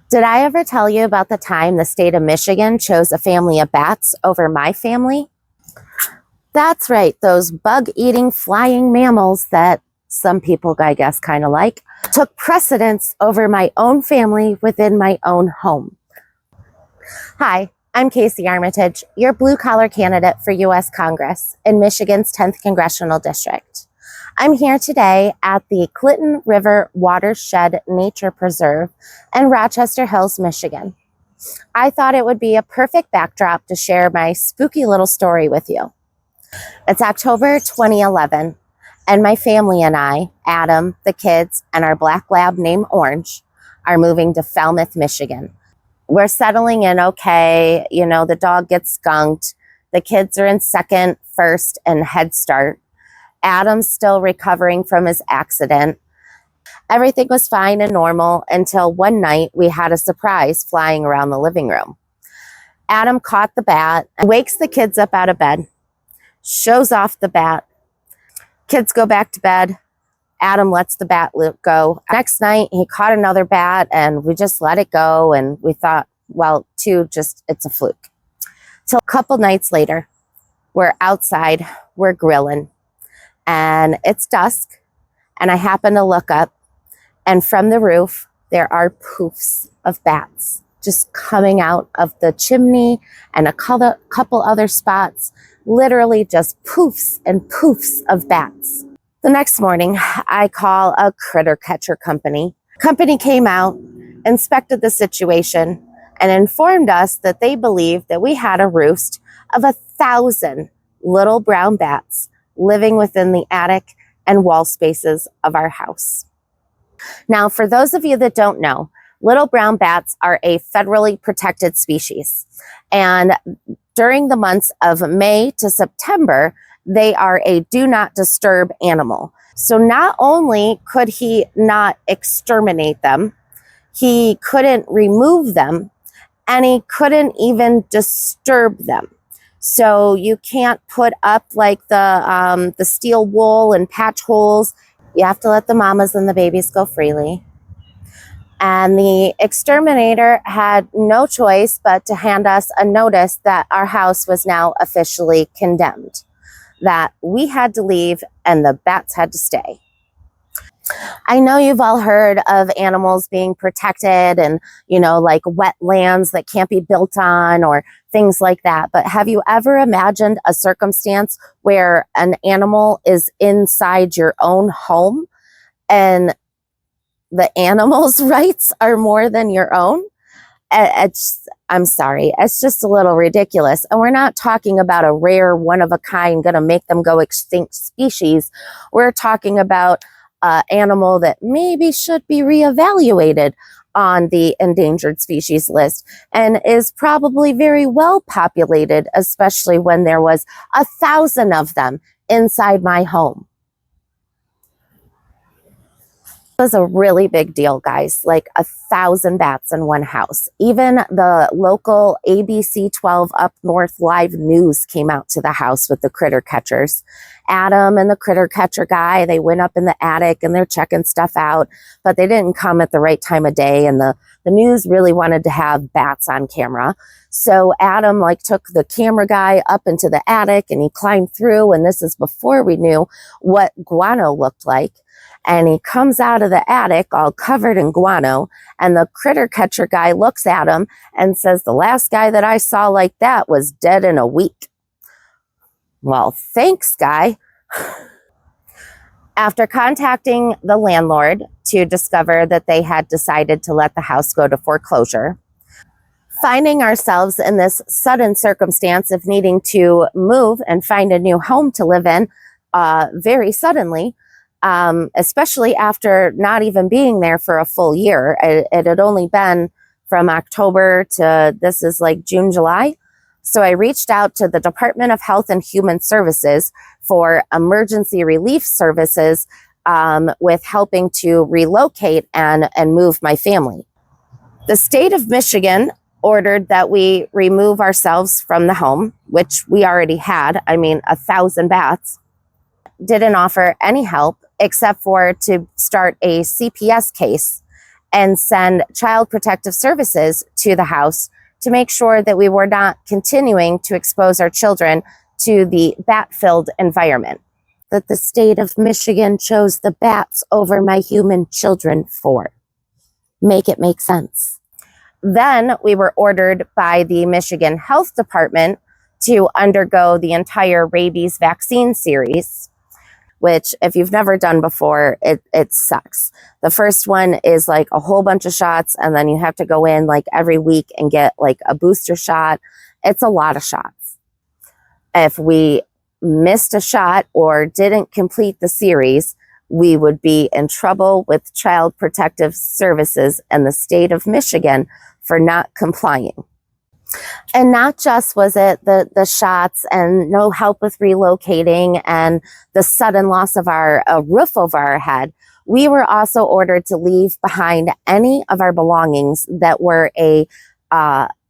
Did I ever tell you about the time the state of Michigan chose a family of bats over my family? That's right, those bug-eating flying mammals that some people, I guess, kind of like, took precedence over my own family within my own home. Hi, I'm Casey Armitage, your blue-collar candidate for U.S. Congress in Michigan's 10th Congressional District. I'm here today at the Clinton River Watershed Nature Preserve in Rochester Hills, Michigan. I thought it would be a perfect backdrop to share my spooky little story with you. It's October 2011, and my family and I, Adam, the kids, and our black lab named Orange, are moving to Falmouth, Michigan. We're settling in okay. You know, the dog gets skunked. The kids are in second, first, and Head Start. Adam's still recovering from his accident. Everything was fine and normal until one night we had a surprise flying around the living room. Adam caught the bat and wakes the kids up out of bed, shows off the bat. Kids go back to bed. Adam lets the bat go. Next night, he caught another bat and we just let it go. And we thought, well, it's a fluke. Till a couple nights later, we're outside, we're grilling, and it's dusk. And I happen to look up, and from the roof, there are poofs of bats just coming out of the chimney and a couple other spots, literally just poofs and poofs of bats. The next morning, I call a critter catcher company. Company came out, inspected the situation, and informed us that they believed that we had a roost of 1,000 little brown bats living within the attic and wall spaces of our house. Now, for those of you that don't know, little brown bats are a federally protected species. And during the months of May to September, they are a do not disturb animal. So not only could he not exterminate them, he couldn't remove them, and he couldn't even disturb them. So you can't put up like the steel wool and patch holes. You have to let the mamas and the babies go freely. And the exterminator had no choice but to hand us a notice that our house was now officially condemned, that we had to leave and the bats had to stay. I know you've all heard of animals being protected and, like wetlands that can't be built on or things like that. But have you ever imagined a circumstance where an animal is inside your own home and the animal's rights are more than your own? I'm sorry, it's just a little ridiculous. And we're not talking about a rare, one-of-a-kind, gonna make them go extinct species. We're talking about an animal that maybe should be reevaluated on the endangered species list and is probably very well populated, especially when there was 1,000 of them inside my home. It was a really big deal, guys, like 1,000 bats in one house. Even the local ABC 12 Up North Live News came out to the house with the critter catchers. Adam and the critter catcher guy, they went up in the attic and they're checking stuff out, but they didn't come at the right time of day, and the news really wanted to have bats on camera. So Adam took the camera guy up into the attic and he climbed through, and this is before we knew what guano looked like. And he comes out of the attic all covered in guano, and the critter catcher guy looks at him and says, "The last guy that I saw like that was dead in a week." Well, thanks, guy. After contacting the landlord to discover that they had decided to let the house go to foreclosure, finding ourselves in this sudden circumstance of needing to move and find a new home to live in very suddenly, especially after not even being there for a full year. It had only been from October to this is like June, July. So I reached out to the Department of Health and Human Services for emergency relief services with helping to relocate and move my family. The state of Michigan ordered that we remove ourselves from the home, which we already had. 1,000 bats. Didn't offer any help except for to start a CPS case and send Child Protective Services to the house to make sure that we were not continuing to expose our children to the bat-filled environment that the state of Michigan chose the bats over my human children for. Make it make sense. Then we were ordered by the Michigan Health Department to undergo the entire rabies vaccine series, which if you've never done before, it sucks. The first one is like a whole bunch of shots, and then you have to go in like every week and get like a booster shot. It's a lot of shots. If we missed a shot or didn't complete the series, we would be in trouble with Child Protective Services and the state of Michigan for not complying. And not just was it the shots and no help with relocating and the sudden loss of our roof over our head, we were also ordered to leave behind any of our belongings that were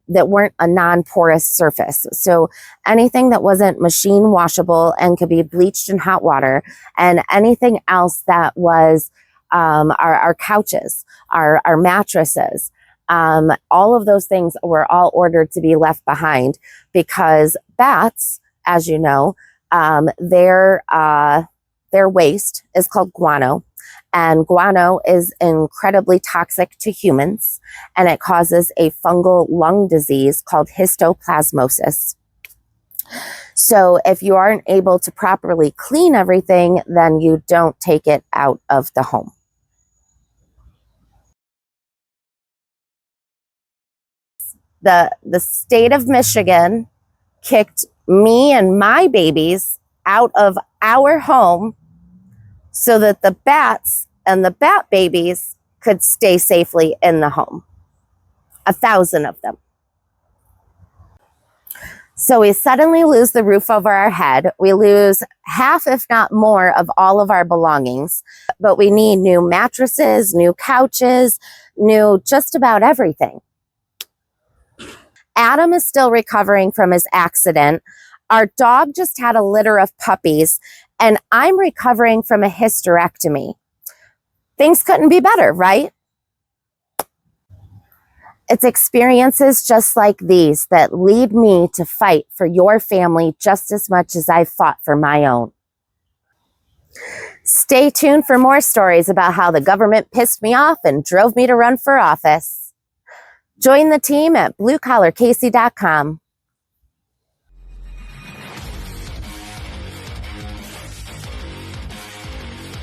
that weren't a non-porous surface. So anything that wasn't machine washable and could be bleached in hot water, and anything else that was our couches, our mattresses, all of those things were all ordered to be left behind because bats, as you know, their waste is called guano. And guano is incredibly toxic to humans, and it causes a fungal lung disease called histoplasmosis. So if you aren't able to properly clean everything, then you don't take it out of the home. The state of Michigan kicked me and my babies out of our home so that the bats and the bat babies could stay safely in the home. 1,000 of them. So we suddenly lose the roof over our head. We lose half, if not more, of all of our belongings. But we need new mattresses, new couches, new just about everything. Adam is still recovering from his accident. Our dog just had a litter of puppies, and I'm recovering from a hysterectomy. Things couldn't be better, right? It's experiences just like these that lead me to fight for your family just as much as I fought for my own. Stay tuned for more stories about how the government pissed me off and drove me to run for office. Join the team at bluecollarcasey.com.